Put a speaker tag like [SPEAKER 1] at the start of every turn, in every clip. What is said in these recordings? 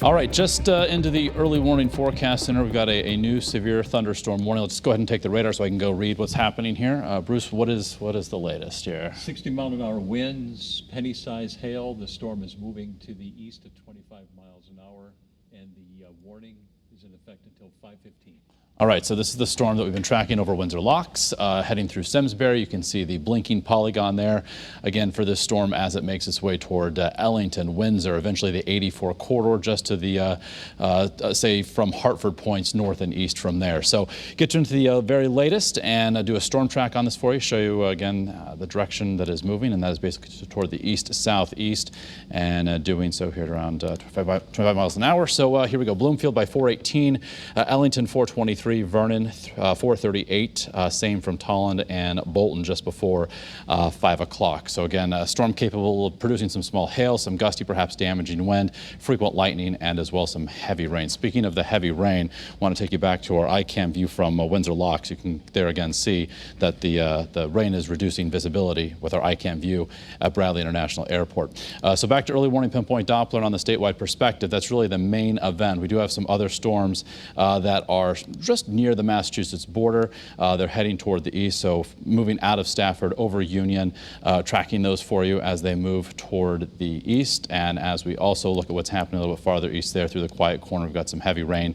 [SPEAKER 1] All right, just into the early warning forecast center, we've got a new severe thunderstorm warning. Let's just go ahead and take the radar so I can go read what's happening here. Bruce, what is the latest here?
[SPEAKER 2] 60-mile-an-hour winds, penny-sized hail. The storm is moving to the east at 25 miles an hour, and the warning is in effect until 5:15.
[SPEAKER 1] All right, so this is the storm that we've been tracking over Windsor Locks, heading through Simsbury. You can see the blinking polygon there. Again, for this storm as it makes its way toward Ellington, Windsor, eventually the 84 corridor, just to the, say, from Hartford points north and east from there. So get you into the very latest and do a storm track on this for you, show you again the direction that is moving, and that is basically toward the east-southeast, and doing so here at around 25 miles an hour. So here we go. Bloomfield by 418, Ellington 423. Vernon 438, same from Tolland and Bolton just before 5 o'clock. So again, storm capable of producing some small hail, some gusty, perhaps damaging wind, frequent lightning, and as well some heavy rain. Speaking of the heavy rain, I want to take you back to our ICAM view from Windsor Locks. You can there again see that the rain is reducing visibility with our ICAM view at Bradley International Airport. So back to early warning pinpoint Doppler on the statewide perspective. That's really the main event. We do have some other storms that are just near the Massachusetts border. They're heading toward the east, so moving out of Stafford over Union, tracking those for you as they move toward the east. And as we also look at what's happening a little bit farther east there through the Quiet Corner, we've got some heavy rain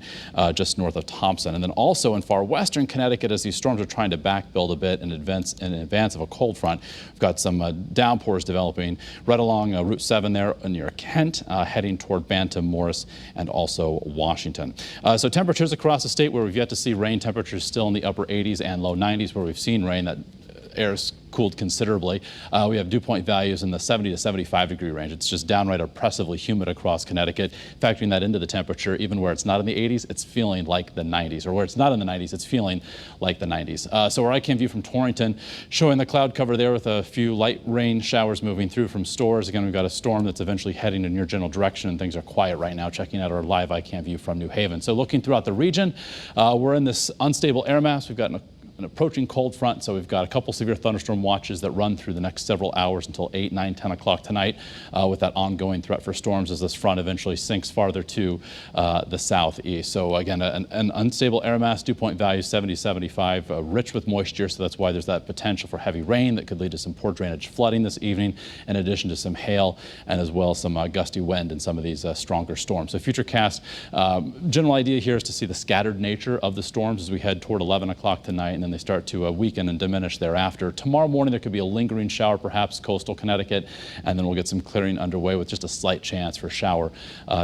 [SPEAKER 1] just north of Thompson. And then also in far western Connecticut, as these storms are trying to back build a bit in advance of a cold front, we've got some downpours developing right along Route 7 there near Kent, heading toward Bantam, Morris, and also Washington. So temperatures across the state where we've yet to see rain, temperatures still in the upper 80s and low 90s. Where we've seen rain, that air's cooled considerably. We have dew point values in the 70 to 75 degree range. It's just downright oppressively humid across Connecticut. Factoring that into the temperature, even where it's not in the 80s, it's feeling like the 90s, or where it's not in the 90s, it's feeling like the 90s. So our ICAM view from Torrington showing the cloud cover there with a few light rain showers moving through from Storrs. Again, we've got a storm that's eventually heading in your general direction, and things are quiet right now. Checking out our live ICAM view from New Haven. So looking throughout the region, we're in this unstable air mass. We've got an approaching cold front, so we've got a couple severe thunderstorm watches that run through the next several hours until 8, 9, 10 o'clock tonight, with that ongoing threat for storms as this front eventually sinks farther to the southeast. So again, an unstable air mass, dew point value 70, 75, rich with moisture, so that's why there's that potential for heavy rain that could lead to some poor drainage flooding this evening, in addition to some hail and as well some gusty wind in some of these stronger storms. So futurecast, general idea here is to see the scattered nature of the storms as we head toward 11 o'clock tonight, and then they start to weaken and diminish thereafter. Tomorrow morning there could be a lingering shower, perhaps coastal Connecticut, and then we'll get some clearing underway with just a slight chance for shower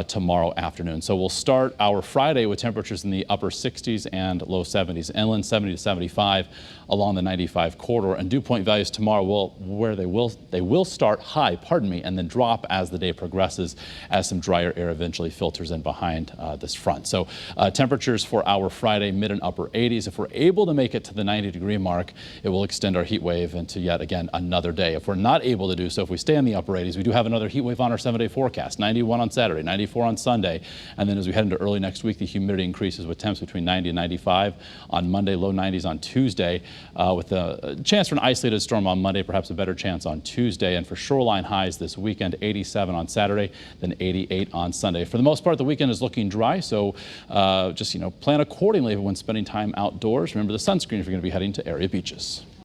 [SPEAKER 1] tomorrow afternoon. So we'll start our Friday with temperatures in the upper 60s and low 70s. Inland 70 to 75 along the 95 corridor, and dew point values tomorrow they will start high, and then drop as the day progresses as some drier air eventually filters in behind this front. So temperatures for our Friday, mid and upper 80s. If we're able to make it to the 90-degree mark, it will extend our heat wave into yet again another day. If we're not able to do so, if we stay in the upper 80s, we do have another heat wave on our 7-day forecast. 91 on Saturday, 94 on Sunday, and then as we head into early next week, the humidity increases with temps between 90 and 95 on Monday, low 90s on Tuesday, with a chance for an isolated storm on Monday, perhaps a better chance on Tuesday, and for shoreline highs this weekend, 87 on Saturday, then 88 on Sunday. For the most part, the weekend is looking dry, so just plan accordingly when spending time outdoors. Remember the sunscreen if you're going to be heading to area beaches.